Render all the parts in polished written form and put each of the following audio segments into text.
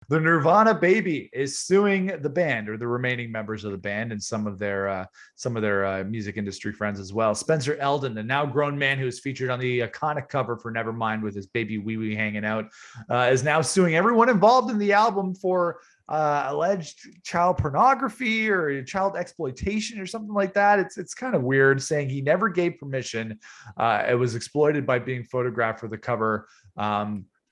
The Nirvana baby is suing the band, or the remaining members of the band, and some of their music industry friends as well. Spencer Eldon, the now grown man who is featured on the iconic cover for Nevermind with his baby wee wee hanging out, is now suing everyone involved in the album for alleged child pornography or child exploitation or something like that. It's kind of weird, saying he never gave permission. It was exploited by being photographed for the cover.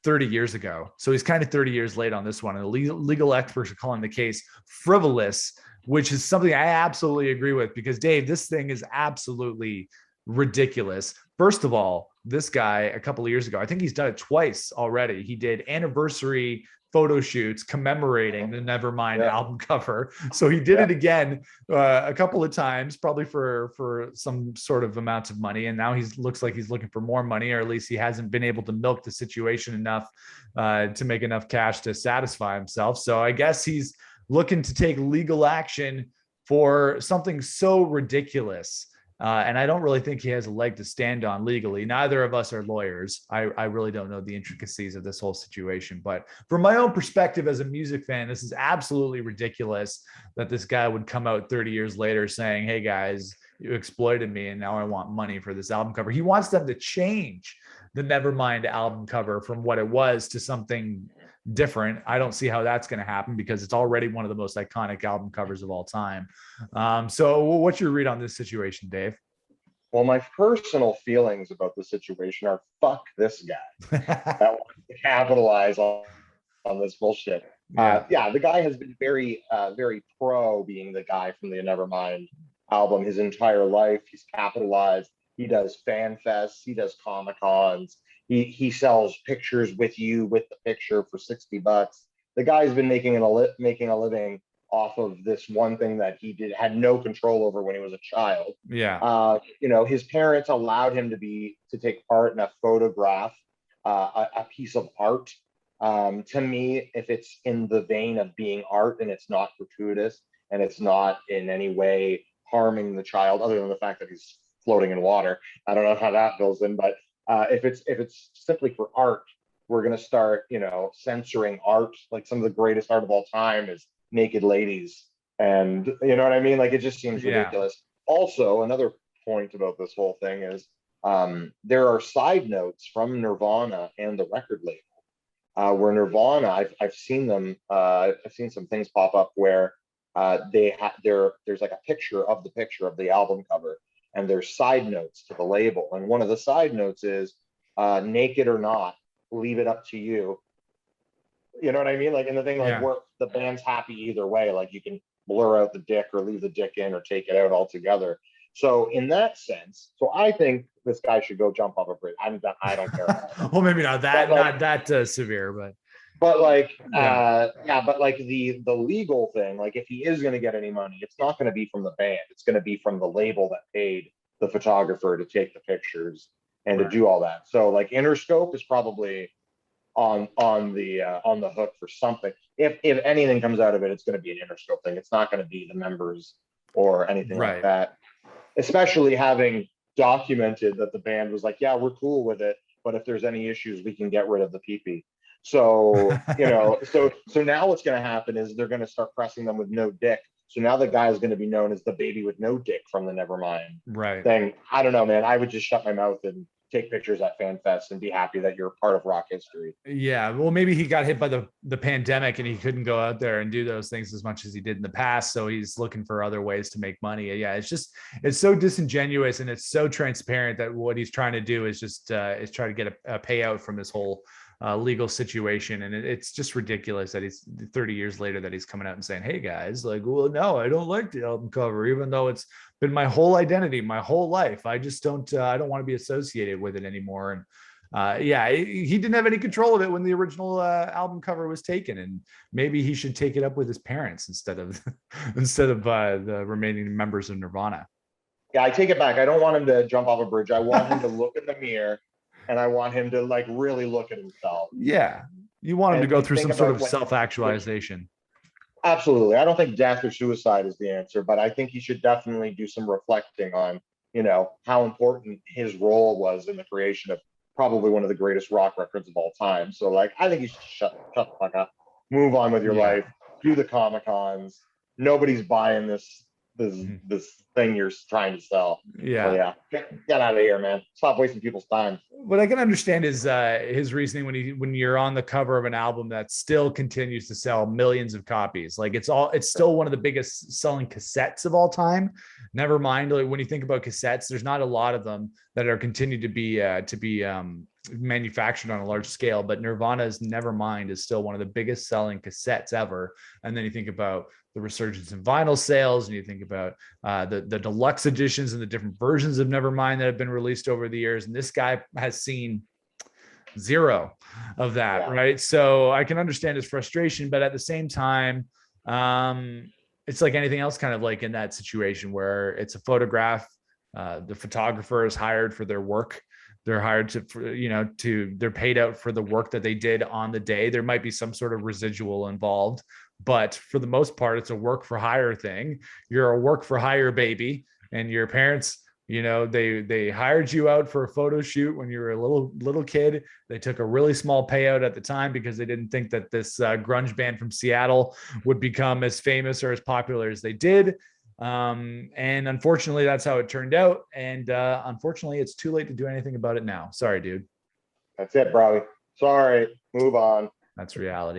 30 years ago. So he's kind of 30 years late on this one. And the legal experts are calling the case frivolous, which is something I absolutely agree with, because Dave, this thing is absolutely ridiculous. First of all, this guy a couple of years ago, I think he's done it twice already. He did anniversary photo shoots commemorating the Nevermind album cover. So he did it again a couple of times, probably for some sort of amount of money. And now looks like he's looking for more money, or at least he hasn't been able to milk the situation enough to make enough cash to satisfy himself. So I guess he's looking to take legal action for something so ridiculous. And I don't really think he has a leg to stand on legally. Neither of us are lawyers. I really don't know the intricacies of this whole situation. But from my own perspective as a music fan, this is absolutely ridiculous that this guy would come out 30 years later saying, hey, guys, you exploited me and now I want money for this album cover. He wants them to change the Nevermind album cover from what it was to something different. I don't see how that's going to happen, because it's already one of the most iconic album covers of all time. So what's your read on this situation, Dave? Well, my personal feelings about the situation are fuck this guy that wants to capitalize on this bullshit. The guy has been very pro being the guy from the Nevermind album his entire life. He's capitalized. He does fan fests. He does Comic Cons. He sells pictures with the picture for $60. The guy's been making a living off of this one thing that he had no control over when he was a child. His parents allowed him to take part in a photograph, a piece of art. To me, if it's in the vein of being art and it's not gratuitous and it's not in any way harming the child, other than the fact that he's floating in water, I don't know how that goes in, but if it's simply for art, we're going to start, censoring art. Like, some of the greatest art of all time is naked ladies, and you know what I mean? Like, it just seems ridiculous. Also, another point about this whole thing is there are side notes from Nirvana and the record label, where Nirvana, I've seen them, I've seen some things pop up where there's like a picture of the album cover, and there's side notes to the label, and one of the side notes is naked or not, leave it up to you. You know what I mean? Like, in the thing, like, where the band's happy either way. Like, you can blur out the dick or leave the dick in or take it out altogether. So in that sense, I think this guy should go jump off a bridge. I don't care. Well, maybe not that, not that severe, but like, but like the legal thing, like, if he is going to get any money, it's not going to be from the band. It's going to be from the label that paid the photographer to take the pictures and to do all that. So, like, Interscope is probably on the hook for something. If anything comes out of it, it's going to be an Interscope thing. It's not going to be the members or anything like that. Especially having documented that the band was like, yeah, we're cool with it, but if there's any issues, we can get rid of the PP. So, so now what's going to happen is they're going to start pressing them with no dick. So now the guy is going to be known as the baby with no dick from the Nevermind thing. I don't know, man. I would just shut my mouth and take pictures at fan fest and be happy that you're part of rock history. Yeah, well, maybe he got hit by the pandemic and he couldn't go out there and do those things as much as he did in the past, so he's looking for other ways to make money. Yeah, it's so disingenuous, and it's so transparent that what he's trying to do is just is try to get a payout from this whole legal situation. And it's just ridiculous that he's 30 years later that he's coming out and saying, hey guys, like, well, no, I don't like the album cover, even though it's been my whole identity, my whole life. I just don't I don't want to be associated with it anymore. And he didn't have any control of it when the original album cover was taken, and maybe he should take it up with his parents instead of the remaining members of Nirvana. Yeah, I take it back. I don't want him to jump off a bridge. I want him to look in the mirror, and I want him to, like, really look at himself. Yeah, you want him to go through some sort of self-actualization. Absolutely. I don't think death or suicide is the answer, but I think he should definitely do some reflecting on, how important his role was in the creation of probably one of the greatest rock records of all time. So, like, I think he should shut the fuck up. move on with your Yeah. life, do the Comic Cons. Nobody's buying this thing you're trying to sell. So Yeah. yeah, get out of here, man. Stop wasting people's time. What I can understand is his reasoning when you're on the cover of an album that still continues to sell millions of copies. Like it's still one of the biggest selling cassettes of all time. Nevermind, like when you think about cassettes, there's not a lot of them that are continued to be manufactured on a large scale. But Nirvana's Nevermind is still one of the biggest selling cassettes ever. And then you think about the resurgence in vinyl sales, and you think about the deluxe editions and the different versions of Nevermind that have been released over the years. And this guy has seen zero of that, Yeah. right? So I can understand his frustration, but at the same time, it's like anything else, kind of like in that situation where it's a photograph. The photographer is hired for their work. They're hired they're paid out for the work that they did on the day. There might be some sort of residual involved, but for the most part, it's a work for hire thing. You're a work for hire baby, and your parents, they hired you out for a photo shoot when you were a little kid. They took a really small payout at the time because they didn't think that this grunge band from Seattle would become as famous or as popular as they did. And unfortunately, that's how it turned out. And unfortunately, it's too late to do anything about it now. Sorry, dude. That's it, bro. Sorry. Move on. That's reality.